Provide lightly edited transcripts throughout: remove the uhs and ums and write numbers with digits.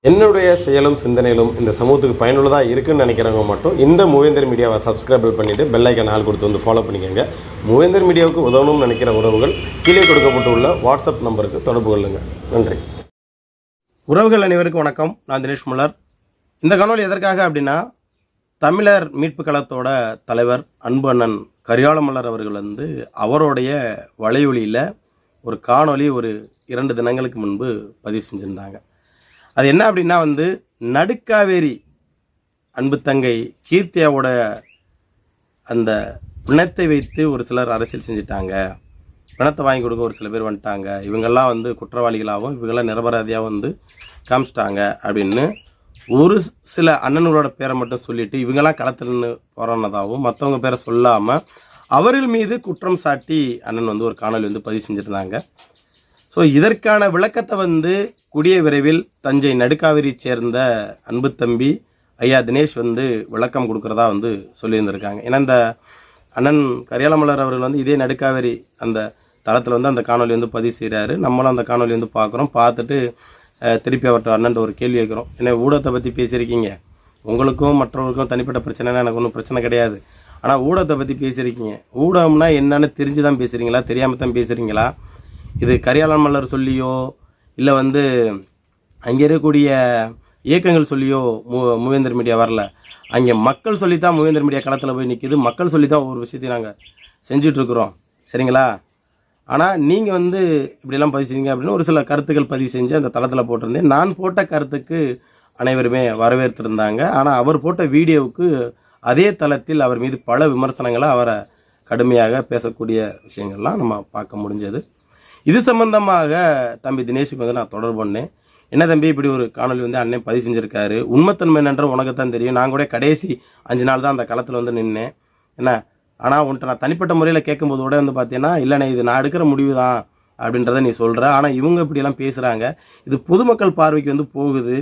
என்னுடைய செயலும் சிந்தனையிலும் இந்த சமூகத்துக்கு பயனுள்ளதாக இருக்குன்னு நினைக்கிறவங்க மட்டும் இந்த மூவேந்தர் மீடியாவை சப்ஸ்கிரைப் பண்ணிவிட்டு பெல் ஐக்கான் ஆல் கொடுத்து வந்து ஃபாலோ பண்ணிக்கோங்க. மூவேந்தர் மீடியாவுக்கு உதவணும்னு நினைக்கிற உறவுகள் கீழே கொடுக்கப்பட்டுள்ள வாட்ஸ்அப் நம்பருக்கு தொடர்பு கொள்ளுங்கள். நன்றி. உறவுகள் அனைவருக்கும் வணக்கம். நான் தினேஷ் முல்லர். இந்த காணொலி எதற்காக அப்படின்னா, தமிழர் மீட்பு கழகத்தோட தலைவர் அன்பு அண்ணன் கரியாள மல்லர் அவர்கள் அவருடைய வலையொலியில் ஒரு காணொலி ஒரு 2 தினங்களுக்கு முன்பு பதிவு செஞ்சுருந்தாங்க. அது என்ன அப்படின்னா நடுக்காவேரி அன்பு தங்கை கீர்த்தியாவோட அந்த பிணத்தை வைத்து ஒரு சிலர் அரசியல் செஞ்சுட்டாங்க, பிணத்தை வாங்கி கொடுக்க ஒரு சில பேர் வந்துட்டாங்க, இவங்கெல்லாம் குற்றவாளிகளாகவும் இவங்கெல்லாம் நிரபராதியாகவும் காமிச்சிட்டாங்க அப்படின்னு ஒரு சில அண்ணனோட பேரை மட்டும் சொல்லிட்டு இவங்கெல்லாம் களத்தில் போராடினதாகவும் மற்றவங்க பேரை சொல்லாமல் அவர்கள் மீது குற்றம் சாட்டி அண்ணன் ஒரு காணொலி பதிவு செஞ்சுருந்தாங்க. ஸோ இதற்கான விளக்கத்தை கூடிய விரைவில் தஞ்சை நடுக்காவேரி சேர்ந்த அன்பு தம்பி ஐயா தினேஷ் விளக்கம் கொடுக்குறதா சொல்லியிருந்திருக்காங்க. ஏன்னா இந்த அண்ணன் கரியாள மல்லர் அவர்கள் இதே நடுக்காவேரி அந்த தளத்தில் அந்த காணொலி பதிவு செய்கிறாரு. நம்மளும் அந்த காணொலி பார்க்குறோம். பார்த்துட்டு திருப்பி அவர்கிட்ட அண்ணன் ஒரு கேள்வி வைக்கிறோம். என்ன ஊடகத்தை பற்றி பேசியிருக்கீங்க, உங்களுக்கும் மற்றவர்களுக்கும் தனிப்பட்ட பிரச்சனைனா எனக்கு ஒன்றும் பிரச்சனை கிடையாது, ஆனால் ஊடகத்தை பற்றி பேசியிருக்கீங்க, ஊடகம்னா என்னன்னு தெரிஞ்சு தான் பேசுகிறீங்களா, தெரியாமல் தான் பேசுகிறீங்களா? இது கரியாள மல்லர் சொல்லியோ இல்லை அங்கே இருக்கக்கூடிய இயக்கங்கள் சொல்லியோ மூவேந்தர் மீடியா வரல. அங்கே மக்கள் சொல்லித்தான் மூவேந்தர் மீடியா களத்தில் போய் நிற்கிது. மக்கள் சொல்லி தான் ஒவ்வொரு விஷயத்தையும் நாங்கள் செஞ்சிட்ருக்குறோம், சரிங்களா? ஆனால் நீங்கள் இப்படிலாம் பதிவு செஞ்சீங்க அப்படின்னு ஒரு சில கருத்துக்கள் பதிவு செஞ்சு அந்த தளத்தில் போட்டிருந்தேன். நான் போட்ட கருத்துக்கு அனைவருமே வரவேற்றிருந்தாங்க. ஆனால் அவர் போட்ட வீடியோவுக்கு அதே தளத்தில் அவர் மீது பல விமர்சனங்களை அவரை கடுமையாக பேசக்கூடிய விஷயங்கள்லாம் நம்ம பார்க்க முடிஞ்சது. இது சம்பந்தமாக தம்பி தினேஷுக்கு நான் தொடர்பு பண்ணேன். என்ன தம்பி, இப்படி ஒரு காணொலி அண்ணன் பதிவு செஞ்சுருக்காரு, உண்மைத்தன்மை என்ற உனக்கு தான் தெரியும், நான் கூட கடைசி 5 நாள் தான் அந்த களத்தில் நின்னேன் என்ன, ஆனால் உன்ட்ட நான் தனிப்பட்ட முறையில் கேட்கும்போது கூட பார்த்தீங்கன்னா இல்லைண்ணே இது நான் எடுக்கிற முடிவு தான் அப்படின்றத நீ சொல்கிற, ஆனால் இவங்க இப்படியெல்லாம் பேசுகிறாங்க, இது பொதுமக்கள் பார்வைக்கு போகுது,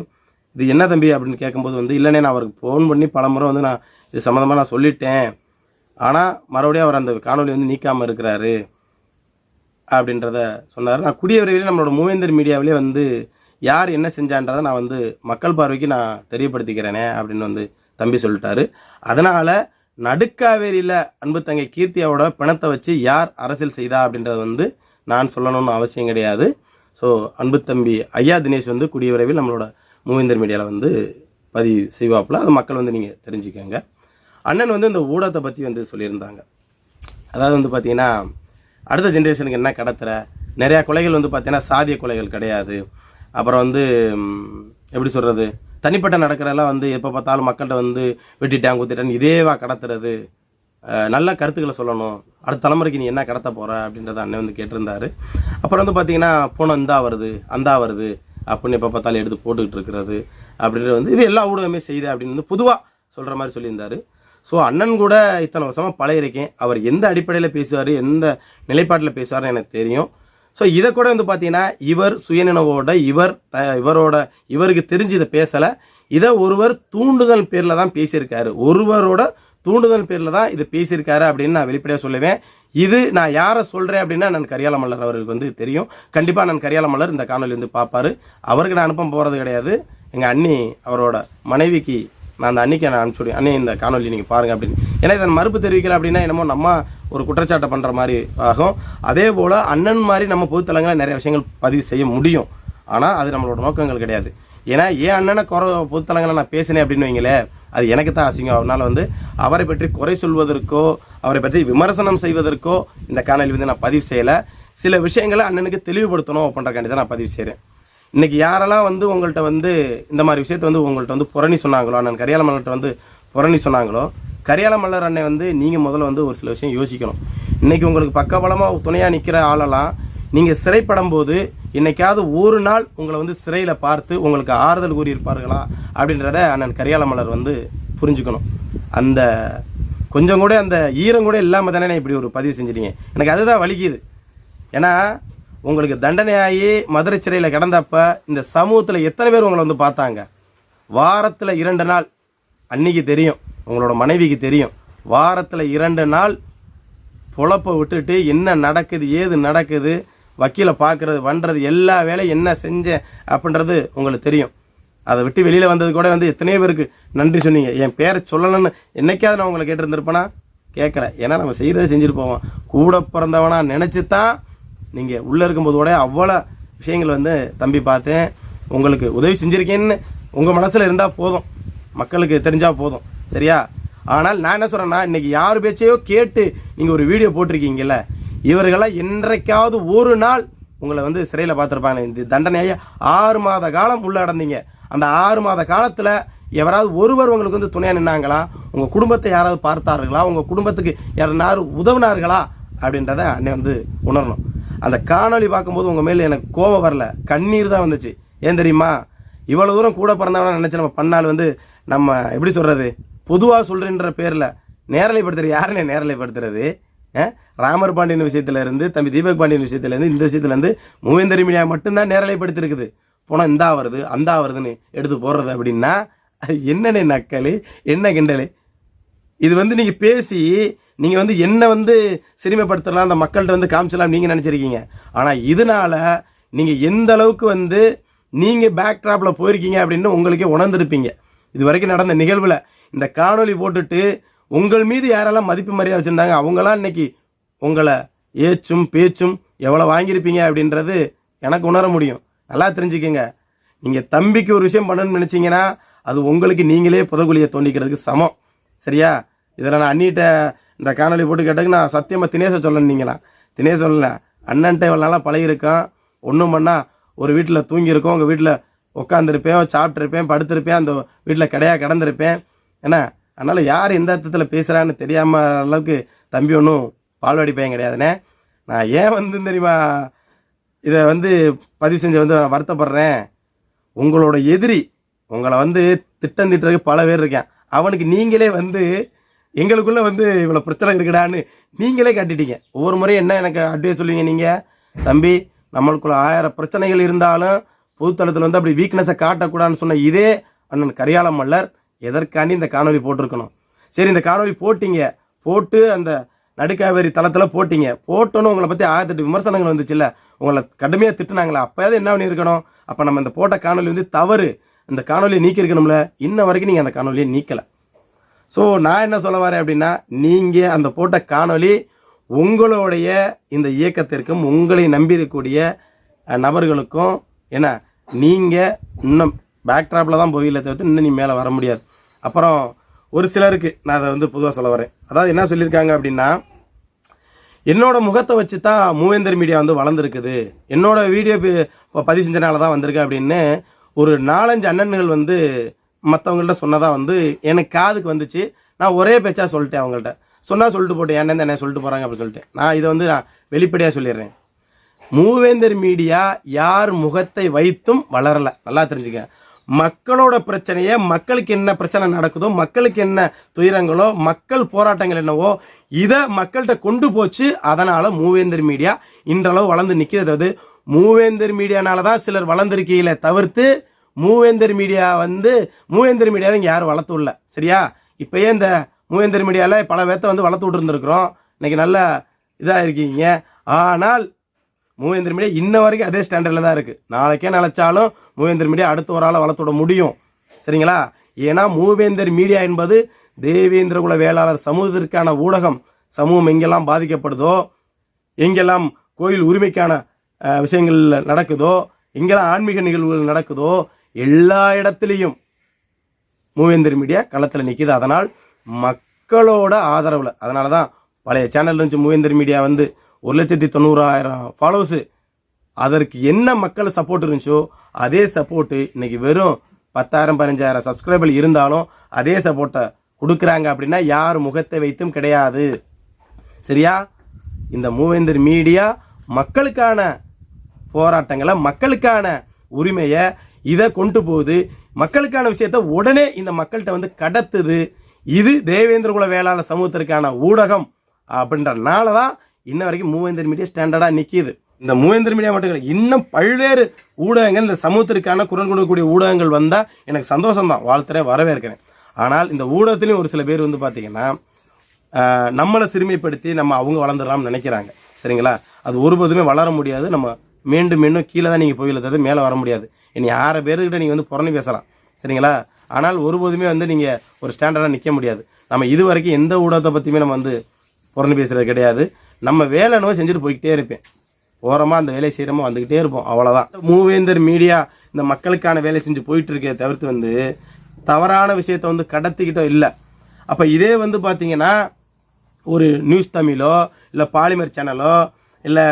இது என்ன தம்பி அப்படின்னு கேட்கும்போது இல்லைண்ணே நான் அவருக்கு ஃபோன் பண்ணி பல முறை நான் இது சம்மந்தமாக நான் சொல்லிட்டேன், ஆனால் மறுபடியும் அவர் அந்த காணொலி நீக்காமல் இருக்கிறாரு அப்படின்றத சொன்னார். நான் கூடிய விரைவில் நம்மளோட மூவேந்தர் மீடியாவிலே யார் என்ன செஞ்சான்றதை நான் மக்கள் பார்வைக்கு நான் தெரியப்படுத்திக்கிறேனே அப்படின்னு தம்பி சொல்லிட்டாரு. அதனால் நடுக்காவேரியில் அன்பு தங்கை கீர்த்தியாவோட பிணத்தை வச்சு யார் அரசியல் செய்தா அப்படின்றத நான் சொல்லணும்னு அவசியம் கிடையாது. ஸோ அன்பு தம்பி ஐயா தினேஷ் கூடிய விரைவில் நம்மளோட மூவேந்தர் மீடியாவில் பதிவு செய்வாப்பில் அது மக்கள் நீங்கள் தெரிஞ்சுக்கோங்க. அண்ணன் இந்த ஊடகத்தை பற்றி சொல்லியிருந்தாங்க. அதாவது பார்த்தீங்கன்னா அடுத்த ஜென்ரேஷனுக்கு என்ன கடத்துற, நிறையா கொலைகள் பார்த்தீங்கன்னா சாதிய கொலைகள் கிடையாது, அப்புறம் எப்படி சொல்கிறது, தனிப்பட்ட நடக்கிறதெல்லாம் எப்போ பார்த்தாலும் மக்கள்கிட்ட வெட்டிட்டான் குத்திட்டான் இதேவா கடத்துறது, நல்ல கருத்துக்களை சொல்லணும், அடுத்த தலைமுறைக்கு நீ என்ன கடத்த போகிற அப்படின்றத அண்ணன் கேட்டிருந்தாரு. அப்புறம் பார்த்தீங்கன்னா போன இந்தா வருது அந்தா வருது அப்படின்னு எப்போ பார்த்தாலும் எடுத்து போட்டுக்கிட்டு இருக்கிறது அப்படின்றது இது எல்லா ஊடகமே செய்யுது அப்படின்னு பொதுவாக சொல்கிற மாதிரி சொல்லியிருந்தார். ஸோ அண்ணன் கூட இத்தனை வருஷமாக பழகிருக்கேன், அவர் எந்த அடிப்படையில் பேசுவார் எந்த நிலைப்பாட்டில் பேசுவார்னு எனக்கு தெரியும். ஸோ இதை கூட பார்த்தீங்கன்னா இவர் சுயநினைவோட இவருக்கு தெரிஞ்சு இதை பேசலை, இதை ஒருவர் தூண்டுதல் பேரில் தான் பேசியிருக்காரு, ஒருவரோட தூண்டுதல் பேரில் தான் இதை பேசியிருக்காரு அப்படின்னு நான் வெளிப்படையாக சொல்லுவேன். இது நான் யாரை சொல்கிறேன் அப்படின்னா நான் கரியாள மல்லர் அவருக்கு தெரியும். கண்டிப்பாக நான் கரியாள மல்லர் இந்த காணொலி பார்ப்பார். அவருக்கு நான் அனுப்ப போகிறது கிடையாது, எங்கள் அண்ணி அவரோட மனைவிக்கு நான் அந்த அன்னைக்கு நான் அனுப்பிச்சுடுவேன், அண்ணே இந்த காணொலி நீங்கள் பாருங்கள் அப்படின்னு. ஏன்னா இதை மறுப்பு தெரிவிக்கல அப்படின்னா என்னமோ நம்ம ஒரு குற்றச்சாட்டை பண்ணுற மாதிரி ஆகும். அதே போல் அண்ணன் மாதிரி நம்ம பொதுத்தலங்களில் நிறைய விஷயங்கள் பதிவு செய்ய முடியும், ஆனால் அது நம்மளோட நோக்கங்கள் கிடையாது. ஏன்னா ஏன் அண்ணனை பொதுத்தலங்களை நான் பேசினேன் அப்படின்னு வைங்களே, அது எனக்கு தான் அசிங்கம். அதனால் அவரை பற்றி குறை சொல்வதற்கோ அவரை பற்றி விமர்சனம் செய்வதற்கோ இந்த காணொலி நான் பதிவு செய்யலை. சில விஷயங்களை அண்ணனுக்கு தெளிவுபடுத்தணும் அப்படின்றக்காண்டி தான் நான் பதிவு செய்கிறேன். இன்றைக்கி யாரெல்லாம் உங்கள்கிட்ட இந்த மாதிரி விஷயத்தை உங்கள்கிட்ட புரணி சொன்னாங்களோ, அண்ணன் கரியாள மல்லர்கிட்ட புரணி சொன்னாங்களோ, கரியாள மல்லர் அண்ணன் நீங்கள் முதல்ல ஒரு சில விஷயம் யோசிக்கணும். இன்றைக்கி உங்களுக்கு பக்கபலமாக துணையாக நிற்கிற ஆளெல்லாம் நீங்கள் சிறைப்படும் போது இன்னைக்காவது ஒரு நாள் உங்களை சிறையில் பார்த்து உங்களுக்கு ஆறுதல் கூறியிருப்பார்களா அப்படின்றத அண்ணன் கரியாள மல்லர் புரிஞ்சுக்கணும். அந்த கொஞ்சம் கூட அந்த ஈரம் கூட இல்லாமல் தானே இப்படி ஒரு பதிவு செஞ்சிட்டீங்க, எனக்கு அதுதான் வலிக்குது. ஏன்னா உங்களுக்கு தண்டனையாகி மதுரை சிறையில் கிடந்தப்ப இந்த சமூகத்தில் எத்தனை பேர் உங்களை பார்த்தாங்க? வாரத்தில் 2 நாள், அன்னைக்கு தெரியும், உங்களோட மனைவிக்கு தெரியும், வாரத்தில் 2 நாள் பொழப்பை விட்டுட்டு என்ன நடக்குது ஏது நடக்குது வக்கீலை பார்க்குறது பண்ணுறது எல்லா வேலையும் என்ன செஞ்சேன் அப்படின்றது உங்களுக்கு தெரியும். அதை விட்டு வெளியில் வந்தது கூட வந்து எத்தனையோ பேருக்கு நன்றி சொன்னீங்க. என் பேரை சொல்லணும்னு என்னைக்காவது நான் உங்களை கேட்டிருந்திருப்பேனா? கேட்கல. ஏன்னா நம்ம செய்கிறத செஞ்சுட்டு போவோம். கூட பிறந்தவனா நினச்சி தான் நீங்கள் உள்ளே இருக்கும்போது கூட அவ்வளோ விஷயங்கள் வந்து தம்பி பார்த்தேன், உங்களுக்கு உதவி செஞ்சுருக்கேன்னு உங்கள் மனசில் இருந்தால் போதும், மக்களுக்கு தெரிஞ்சால் போதும். சரியா? ஆனால் நான் என்ன சொல்கிறேன்னா, இன்றைக்கி யார் பேச்சையோ கேட்டு நீங்கள் ஒரு வீடியோ போட்டிருக்கீங்கல்ல, இவர்களாம் என்றைக்காவது ஒரு நாள் உங்களை வந்து சிறையில் பார்த்துருப்பாங்க. இந்த தண்டனையை 6 மாத காலம் உள்ள அடந்தீங்க. அந்த 6 மாத காலத்தில் எவராவது ஒருவர் உங்களுக்கு வந்து துணையாக நின்னாங்களா? உங்கள் குடும்பத்தை யாராவது பார்த்தார்களா? உங்கள் குடும்பத்துக்கு யாராவது உதவினார்களா? அப்படின்றத அன்னை வந்து உணரணும். அந்த காணொலி பார்க்கும்போது உங்கள் மேலே எனக்கு கோபம் வரல, கண்ணீர் தான் வந்துச்சு. ஏன் தெரியுமா? இவ்வளோ தூரம் கூட பிறந்தவனா நினச்சி நம்ம பண்ணால் வந்து நம்ம எப்படி சொல்கிறது, பொதுவாக சொல்கிறேன்ற பேரில் நேரலைப்படுத்துறது. யாருன்னே நேரலைப்படுத்துறது? ராமர் பாண்டியன் விஷயத்துலேருந்து, தம்பி தீபக் பாண்டியன் விஷயத்துலேருந்து, இந்த விஷயத்துலேருந்து மூவேந்தர் மீடியா மட்டும்தான் நேரலைப்படுத்திருக்குது. போனால் இந்தா வருது அந்தா வருதுன்னு எடுத்து போடுறது அப்படின்னா என்னென்ன நக்கல், என்ன கிண்டல்? இது வந்து நீங்கள் பேசி நீங்கள் வந்து என்ன வந்து சிறுமைப்படுத்தலாம், அந்த மக்கள்கிட்ட வந்து காமிச்சலாம் நீங்கள் நினச்சிருக்கீங்க. ஆனால் இதனால் நீங்கள் எந்த அளவுக்கு வந்து நீங்கள் பேக் ட்ராப்பில் போயிருக்கீங்க அப்படின்னு உங்களுக்கே உணர்ந்துருப்பீங்க. இது வரைக்கும் நடந்த நிகழ்வில் இந்த காணொலி போட்டுட்டு உங்கள் மீது யாரெல்லாம் மதிப்பு மரியாதை வச்சுருந்தாங்க அவங்களாம் இன்னைக்கு உங்களை ஏச்சும் பேச்சும் எவ்வளோ வாங்கியிருப்பீங்க அப்படின்றது எனக்கு உணர முடியும். நல்லா தெரிஞ்சுக்கங்க. நீங்கள் தம்பிக்கு ஒரு விஷயம் பண்ணணும்னு நினச்சிங்கன்னா அது உங்களுக்கு நீங்களே புதகுலியை தோண்டிக்கிறதுக்கு சமம். சரியா? இதில் நான் அண்ணிட்ட இந்த காணொலி போட்டு கேட்டதுக்கு நான் சத்தியமாக தினேச சொல்லணுங்களா? தினேச சொல்லல, அண்ணன்ட்ட இவ்வளோ நாளாக பழகிருக்கான். ஒன்றும் பண்ணால் ஒரு வீட்டில் தூங்கியிருக்கோம், உங்கள் வீட்டில் உட்காந்துருப்பேன், சாப்பிட்ருப்பேன், படுத்திருப்பேன், அந்த வீட்டில் கிடையாது கடந்திருப்பேன். ஏன்னா அதனால் யார் எந்த அர்த்தத்தில் பேசுகிறான்னு தெரியாமல் அளவுக்கு தம்பி ஒன்றும் பால்வாடி பையன் கிடையாதுண்ணே. நான் ஏன் வந்து தெரியுமா இதை வந்து பதிவு செஞ்சு வந்து நான் வருத்தப்படுறேன்? உங்களோட எதிரி உங்களை வந்து திட்டம் திட்டுறதுக்கு பல பேர் இருக்கேன். அவனுக்கு நீங்களே வந்து எங்களுக்குள்ளே வந்து இவ்வளோ பிரச்சனை இருக்குடான்னு நீங்களே காட்டிட்டீங்க. ஒவ்வொரு முறையும் என்ன எனக்கு அட்வைஸ் சொல்லுவீங்க நீங்கள், தம்பி நம்மளுக்குள்ள 1000 பிரச்சனைகள் இருந்தாலும் பொதுத்தளத்தில் வந்து அப்படி வீக்னஸை காட்டக்கூடாதுன்னு சொன்ன இதே அண்ணன் கரியாள மல்லர் எதற்காண்டி இந்த காணொலி போட்டிருக்கணும். சரி, இந்த காணொலி போட்டிங்க, போட்டு அந்த நடுக்காவேரி தளத்தில் போட்டிங்க, போட்டோன்னு உங்களை பற்றி 1008 விமர்சனங்கள் வந்துச்சுல்ல, உங்களை கடுமையாக திட்டுனாங்களா? அப்போயாவது என்ன பண்ணியிருக்கணும்? அப்போ நம்ம இந்த போட்ட காணொலி வந்து தவறு, இந்த காணொலியை நீக்கியிருக்கணும்ல. இன்ன வரைக்கும் நீங்கள் அந்த காணொலியை நீக்கலை. ஸோ நான் என்ன சொல்ல வரேன் அப்படின்னா, நீங்கள் அந்த போட்ட காணொலி உங்களுடைய இந்த இயக்கத்திற்கும் உங்களை நம்பியிருக்கக்கூடிய நபர்களுக்கும் என்ன, நீங்கள் இன்னும் பேக் ட்ராப்பில் தான் போகல தவிர்த்து இன்னும் நீ மேலே வர முடியாது. அப்புறம் ஒரு சிலருக்கு நான் அதை வந்து பொதுவாக சொல்ல வரேன். அதாவது என்ன சொல்லியிருக்காங்க அப்படின்னா, என்னோட முகத்தை வச்சு தான் மூவேந்தர் மீடியா வந்து வளர்ந்துருக்குது, என்னோட வீடியோ பதிவு செஞ்சனால தான் வந்திருக்கு அப்படின்னு ஒரு 4-5 அண்ணன்கள் வந்து மற்றவங்கள்ட்ட சொன்னதாக வந்து எனக்கு காதுக்கு வந்துச்சு. நான் ஒரே பேச்சாக சொல்லிட்டேன். அவங்கள்ட்ட சொல்லிட்டு போட்டேன், என்ன சொல்லிட்டு போகிறாங்க அப்படின்னு சொல்லிட்டு. நான் இதை வந்து நான் வெளிப்படையாக சொல்லிடுறேன். மூவேந்தர் மீடியா யார் முகத்தை வைத்தும் வளரலை. நல்லா தெரிஞ்சுக்க. மக்களோட பிரச்சனையை, மக்களுக்கு என்ன பிரச்சனை நடக்குதோ, மக்களுக்கு என்ன துயரங்களோ, மக்கள் போராட்டங்கள் என்னவோ, இதை மக்கள்கிட்ட கொண்டு போச்சு. அதனால் மூவேந்தர் மீடியா இன்றளவு வளர்ந்து நிற்கிறது. மூவேந்தர் மீடியானால தான் சிலர் வளர்ந்துருக்கீங்களே தவிர்த்து மூவேந்தர் மீடியாவை இங்கே யாரும் வளர்த்து இல்லை. சரியா? இப்போயே இந்த மூவேந்தர் மீடியாவில் பல பேர்த்த வந்து வளர்த்து விட்டுருந்துருக்குறோம். இன்றைக்கி நல்ல இதாக இருக்கீங்க. ஆனால் மூவேந்தர் மீடியா இன்ன வரைக்கும் அதே ஸ்டாண்டர்டில் தான் இருக்குது. நாளைக்கே நினச்சாலும் மூவேந்தர் மீடியா அடுத்த ஒரு ஆளை வளர்த்து விட முடியும். சரிங்களா? ஏன்னா மூவேந்தர் மீடியா என்பது தேவேந்திரகுல வேளாளர் சமூகத்திற்கான ஊடகம். சமூகம் எங்கெல்லாம் பாதிக்கப்படுதோ, எங்கெல்லாம் கோயில் உரிமைக்கான விஷயங்கள் நடக்குதோ, எங்கெல்லாம் ஆன்மீக நிகழ்வுகள் நடக்குதோ, எல்லா இடத்துலையும் மூவேந்தர் மீடியா களத்தில் நிற்கிது. அதனால் மக்களோட ஆதரவில், அதனால தான் பழைய சேனல் இருந்துச்சு மூவேந்தர் மீடியா வந்து 1,90,000 ஃபாலோவர்ஸு. அதற்கு என்ன மக்கள் சப்போர்ட் இருந்துச்சோ அதே சப்போர்ட்டு இன்னைக்கு வெறும் 10,000-15,000 சப்ஸ்கிரைபர் இருந்தாலும் அதே சப்போர்ட்டை கொடுக்குறாங்க. அப்படின்னா யார் முகத்தை வைத்தும் கிடையாது. சரியா? இந்த மூவேந்தர் மீடியா மக்களுக்கான போராட்டங்களை, மக்களுக்கான உரிமையை இதை கொண்டு போகுது. மக்களுக்கான விஷயத்த உடனே இந்த மக்கள்கிட்ட வந்து கடத்துது. இது தேவேந்திரகுல வேளாளர் சமூகத்திற்கான ஊடகம் அப்படின்றனால தான் இன்ன வரைக்கும் மூவேந்தர் மீடியா ஸ்டாண்டர்டாக நிற்கிது. இந்த மூவேந்தர் மீடியா மட்டும் இல்லை, இன்னும் பல்வேறு ஊடகங்கள், இந்த சமூகத்திற்கான குரல் கொடுக்கக்கூடிய ஊடகங்கள் வந்தால் எனக்கு சந்தோஷம்தான், வாழ்த்துறேன், வரவேற்கிறேன். ஆனால் இந்த ஊடகத்துலேயும் ஒரு சில பேர் வந்து பார்த்தீங்கன்னா நம்மளை சிறுமைப்படுத்தி நம்ம அவங்க வளர்ந்துடலாம்னு நினைக்கிறாங்க. சரிங்களா? அது ஒருபோதுமே வளர முடியாது. நம்ம மீண்டும் கீழே தான் நீங்கள் போயில, மேலே வர முடியாது. இனி 6 பேருக்கிட்ட நீங்கள் வந்து புறணி பேசலாம். சரிங்களா? ஆனால் ஒருபோதுமே வந்து நீங்கள் ஒரு ஸ்டாண்டர்டாக நிற்க முடியாது. நம்ம இது வரைக்கும் எந்த ஊடகத்தை பற்றியுமே நம்ம வந்து புறணி பேசுகிறது கிடையாது. நம்ம வேலை நோய் செஞ்சுட்டு போய்கிட்டே இருப்பேன். ஓரமாக அந்த வேலையை செய்கிறோமோ வந்துக்கிட்டே இருப்போம், அவ்வளோதான். மூவேந்தர் மீடியா இந்த மக்களுக்கான வேலை செஞ்சு போயிட்டு இருக்க தவிர்த்து வந்து தவறான விஷயத்தை வந்து கடத்திக்கிட்டோ இல்லை. அப்போ இதே வந்து பார்த்தீங்கன்னா ஒரு நியூஸ் தமிழோ இல்லை பாலிமர் சேனலோ இல்லை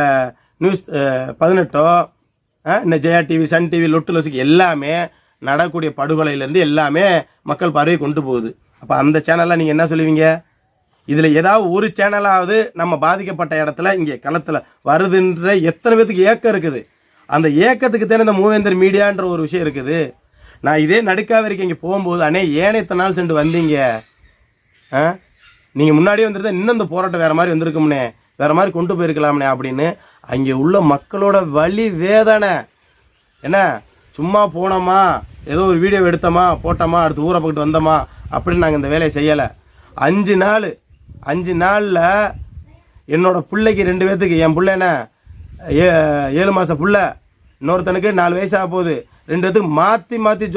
நியூஸ் 18 இந்த ஜெயா டிவி, சன் டிவி, லொட்டு லொசுக்கு எல்லாமே நடக்கக்கூடிய படுகொலையிலேருந்து எல்லாமே மக்கள் பார்வையை கொண்டு போகுது. அப்போ அந்த சேனலில் நீங்கள் என்ன சொல்லுவீங்க? இதில் ஏதாவது ஒரு சேனலாவது நம்ம பாதிக்கப்பட்ட இடத்துல இங்கே களத்தில் வருதுன்ற எத்தனை பேத்துக்கு ஏக்கம் இருக்குது. அந்த ஏக்கத்துக்கு தானே இந்த மூவேந்தர் மீடியான்ற ஒரு விஷயம் இருக்குது. நான் இதே நடுக்காவிரிக்கு இங்கே போகும்போது அண்ணே ஏனே இத்தனை நாள் சென்று வந்தீங்க, நீங்கள் முன்னாடியே வந்துருந்தா இன்னும் இந்த போராட்டம் வேறு மாதிரி வந்திருக்கும்னே, வேறு மாதிரி கொண்டு போயிருக்கலாம்னே அப்படின்னு அங்கே உள்ள மக்களோட வலி வேதனை என்ன. சும்மா போனோமா, ஏதோ ஒரு வீடியோ எடுத்தோமா, போட்டோமா, அடுத்து ஊரை போக்கிட்டு வந்தோமா அப்படின்னு நாங்கள் இந்த வேலையை செய்யலை. 5 நாளில் என்னோட பிள்ளைக்கு 2 பேர்த்துக்கு, என் பிள்ளை என்ன 7 மாதம் பிள்ளை, இன்னொருத்தனுக்கு 4 வயசாக போகுது, 2 பேர்த்துக்கு மாற்றி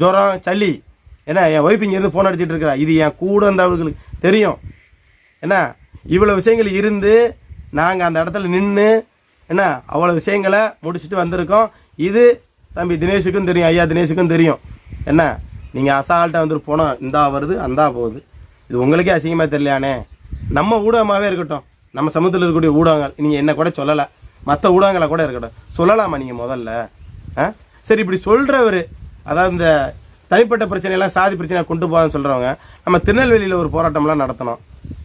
ஜுரம் சளி. ஏன்னா என் ஒய்ஃப் இங்கேருந்து ஃபோன் அடிச்சுட்டு இருக்கிறா. இது என் கூட இருந்தவர்களுக்கு தெரியும். என்ன இவ்வளோ விஷயங்கள் இருந்து நாங்கள் அந்த இடத்துல நின்று என்ன அவ்வளோ விஷயங்களை முடிச்சுட்டு வந்திருக்கோம். இது தம்பி தினேஷுக்கும் தெரியும், ஐயா தினேஷுக்கும் தெரியும். என்ன நீங்கள் அசால்ட்டாக வந்துட்டு போனோம், இந்தா வருது அந்தா போகுது, இது உங்களுக்கே அசிங்கமாக தெரியலையானே. நம்ம ஊடகமாகவே இருக்கட்டும், நம்ம சமூகத்தில் இருக்கக்கூடிய ஊடகங்கள், நீங்கள் என்ன கூட சொல்லலை, மற்ற ஊடகங்களை கூட இருக்கட்டும், சொல்லலாமா நீங்கள் முதல்ல? சரி, இப்படி சொல்கிறவர், அதாவது இந்த தனிப்பட்ட பிரச்சனையெல்லாம் சாதி பிரச்சனையை கொண்டு போகாதுன்னு சொல்கிறவங்க, நம்ம திருநெல்வேலியில் ஒரு போராட்டம்லாம் நடத்தணும்,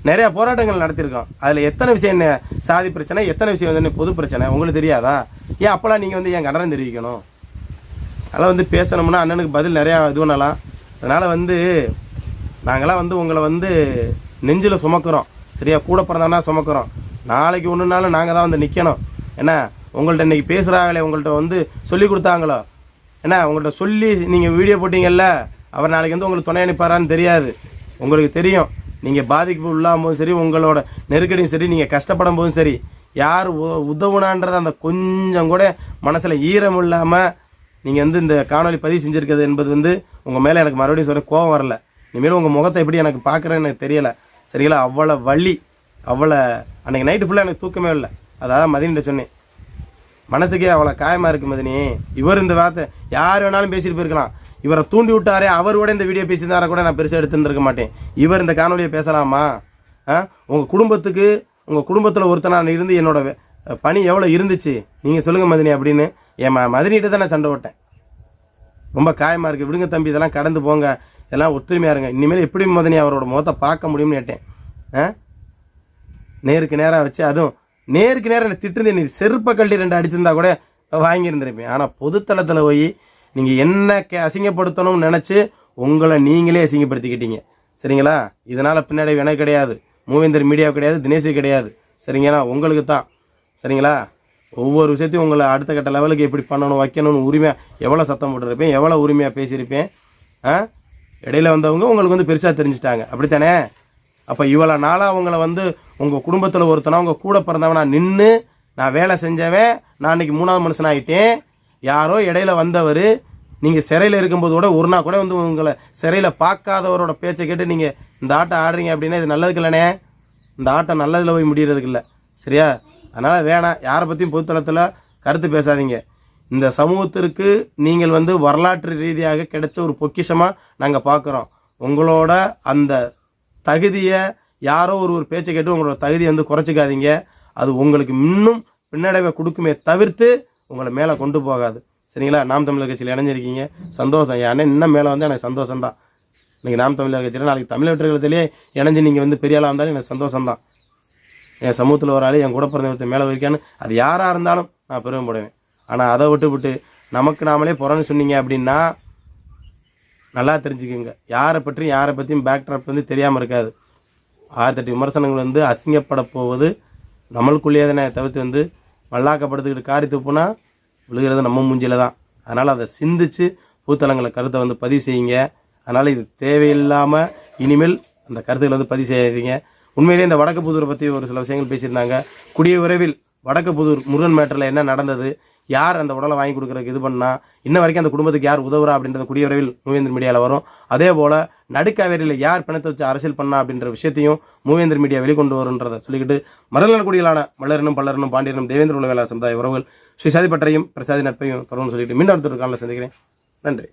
நிறையா போராட்டங்கள் நடத்தியிருக்கோம். அதில் எத்தனை விஷயம் என்ன சாதி பிரச்சனை, எத்தனை விஷயம் வந்து பொது பிரச்சனை உங்களுக்கு தெரியாதா? ஏன் அப்போலாம் நீங்கள் வந்து என் கண்டனம் தெரிவிக்கணும்? அதெல்லாம் வந்து பேசணும்னா அண்ணனுக்கு பதில் நிறையா இது பண்ணலாம். அதனால் வந்து நாங்களாம் வந்து உங்களை வந்து நெஞ்சில் சுமக்கிறோம், சரியா? கூட பிறந்தானா சுமக்கிறோம். நாளைக்கு ஒன்றுனாலும் நாங்கள் தான் வந்து நிற்கணும். என்ன உங்கள்கிட்ட இன்றைக்கி பேசுகிறாங்களே, உங்கள்கிட்ட வந்து சொல்லி கொடுத்தாங்களோ, என்ன உங்கள்கிட்ட சொல்லி நீங்கள் வீடியோ போட்டிங்கல்ல, அவர் நாளைக்கு வந்து உங்களுக்கு துணை அனுப்பாரான்னு தெரியாது. உங்களுக்கு தெரியும், நீங்கள் பாதிப்பு இல்லாமல் போதும் சரி, உங்களோட நெருக்கடியும் சரி, நீங்கள் கஷ்டப்படும் போதும் சரி, யார் உதவுனான்றது அந்த கொஞ்சம் கூட மனசில் ஈரம் இல்லாமல் நீங்கள் வந்து இந்த காணொலி பதிவு செஞ்சுருக்கிறது என்பது வந்து உங்கள் மேலே எனக்கு மறுபடியும் சொல்ல கோவம் வரல. இனிமேல் உங்கள் முகத்தை எப்படி எனக்கு பார்க்குறேன்னு எனக்கு தெரியலை, சரிங்களா? அவ்வளோ வலி, அவ்வளோ அன்றைக்கி நைட்டு ஃபுல்லாக எனக்கு தூக்கமே இல்லை. அதாவது மதினிட்ட சொன்னேன், மனசுக்கே அவ்வளோ காயமாக இருக்குது மதினி. இவர் இந்த வார்த்தை யார் வேணாலும் பேசிட்டு போயிருக்கலாம், இவரை தூண்டி விட்டாரே, அவர் கூட இந்த வீடியோ பேசியிருந்தார கூட நான் பெருசாக எடுத்துருக்க மாட்டேன். இவர் இந்த காணொலியை பேசலாமா? உங்கள் குடும்பத்துக்கு, உங்கள் குடும்பத்தில் ஒருத்தனாக இருந்து என்னோட பணி எவ்வளோ இருந்துச்சு நீங்கள் சொல்லுங்கள் மதினி அப்படின்னு என் மதினிகிட்ட தான் நான் சண்டை ஓட்டேன். ரொம்ப காயமாக இருக்குது, விடுங்க தம்பி, இதெல்லாம் கடந்து போங்க, இதெல்லாம் ஒத்துமையாக இருங்க, இனிமேல் எப்படி மதினி அவரோட முகத்தை பார்க்க முடியும்னு கேட்டேன். நேருக்கு நேராக வச்சு, அதுவும் நேருக்கு நேரம் திட்டுருந்து நீ செருப்பை கழட்டி 2 அடிச்சிருந்தா கூட வாங்கியிருந்திருப்பேன். ஆனால் பொதுத்தளத்தில் போய் நீங்கள் என்ன அசிங்கப்படுத்தணும்னு நினச்சி உங்களை நீங்களே அசிங்கப்படுத்திக்கிட்டீங்க, சரிங்களா? இதனால் பின்னாடி எனக்கு கிடையாது, மூவேந்தர் மீடியாவுக்கு கிடையாது, தினேஷுக்கு கிடையாது, சரிங்களா? உங்களுக்கு தான், சரிங்களா? ஒவ்வொரு விஷயத்தையும் உங்களை அடுத்த கட்ட லெவலுக்கு எப்படி பண்ணணும் வைக்கணும்னு உரிமையாக எவ்வளோ சத்தம் போட்டுருப்பேன், எவ்வளோ உரிமையாக பேசியிருப்பேன். இடையில வந்தவங்க உங்களுக்கு வந்து பெருசாக தெரிஞ்சுட்டாங்க, அப்படித்தானே? அப்போ இவ்வளோ நாளாக அவங்கள வந்து உங்கள் குடும்பத்தில் ஒருத்தனா உங்கள் கூட பிறந்தவனா நின்று நான் வேலை செஞ்சவன், நான் அன்றைக்கி 3ஆவது மனுஷன் ஆகிட்டேன். யாரோ இடையில வந்தவர், நீங்கள் சிறையில் இருக்கும்போது கூட ஒரு நாள் கூட வந்து உங்களை சிறையில் பார்க்காதவரோட பேச்சை கேட்டு நீங்கள் இந்த ஆட்டம் ஆடுறீங்க அப்படின்னா இது நல்லதுக்கு இல்லைனே. இந்த ஆட்டம் நல்லதில் போய் முடிகிறதுக்கு இல்லை, சரியா? அதனால் வேணாம், யாரை பற்றியும் பொதுத்தளத்தில் கருத்து பேசாதீங்க. இந்த சமூகத்திற்கு நீங்கள் வந்து வரலாற்று ரீதியாக கிடைச்ச ஒரு பொக்கிஷமாக நாங்கள் பார்க்குறோம். உங்களோட அந்த தகுதியை யாரோ ஒரு பேச்சை கேட்டு உங்களோட தகுதியை வந்து குறைச்சிக்காதீங்க. அது உங்களுக்கு இன்னும் பின்னடைவை கொடுக்குமே தவிர்த்து உங்களை மேலே கொண்டு போகாது, சரிங்களா? நாம் தமிழர் கட்சியில் இணைஞ்சிருக்கீங்க, சந்தோஷம். என் அண்ணன் இன்னும் மேலே வந்து எனக்கு சந்தோஷம்தான். இன்றைக்கி நாம் தமிழர் கட்சியில் நாளைக்கு தமிழ் வெற்றிகளத்திலே இணைஞ்சு நீங்கள் வந்து பெரிய ஆளாக இருந்தாலும் எனக்கு சந்தோஷம்தான். என் சமூகத்தில் ஒரு ஆள் என் கூட பிறந்த மேலே வைக்கான்னு அது யாராக இருந்தாலும் நான் பெருமைப்படுவேன். ஆனால் அதை விட்டு நமக்கு நாமளே புறன்னு சொன்னீங்க அப்படின்னா நல்லா தெரிஞ்சுக்கோங்க, யாரை பற்றியும் பேக்ட்ராப் வந்து தெரியாமல் இருக்காது. 1008 விமர்சனங்கள் வந்து அசிங்கப்பட போவது நம்மளுக்குள்ளேயே தானே தவிர்த்து வந்து மல்லாக்கப்படுத்துக்கிட்டு காரி துப்புனா விழுகிறது நம்ம மூஞ்சியில் தான். அதனால் அதை சிந்திச்சு பூத்தலங்களை கருத்தை வந்து பதிவு செய்யுங்க. அதனால் இது தேவையில்லாமல் இனிமேல் அந்த கருத்துக்களை வந்து பதிவு செய்யாதீங்க. உண்மையிலே இந்த வடக்கு புதூரை பற்றி ஒரு சில விஷயங்கள் பேசியிருந்தாங்க. கூடிய விரைவில் வடக்கு புதூர் முருகன் மேட்டரில் என்ன நடந்தது, யார் அந்த உடலை வாங்கி கொடுக்குறதுக்கு இது பண்ணால் இன்ன வரைக்கும் அந்த குடும்பத்துக்கு யார் உதவுறா அப்படின்றது கூடிய விரைவில் மூவேந்தர் மீடியாவில் வரும். அதே போல் நடுக்காவேரியில் யார் பிணத்தை வச்சு அரசியல் பண்ணா அப்படின்ற விஷயத்தையும் மூவேந்தர் மீடியா வெளிக்கொண்டு வருன்றதை சொல்லிக்கிட்டு மரநலக்குடிகளான மல்லரனும் பல்லரனும் பாண்டியனும் தேவேந்திர உலக சமுதாய உறவுகள் ஸ்ரீ சாதிப்பற்றையும் பிரசாதி நட்பையும் தொடர்ந்து சொல்லிட்டு மீண்டும் ஒருத்தர் காலையில் சந்திக்கிறேன். நன்றி.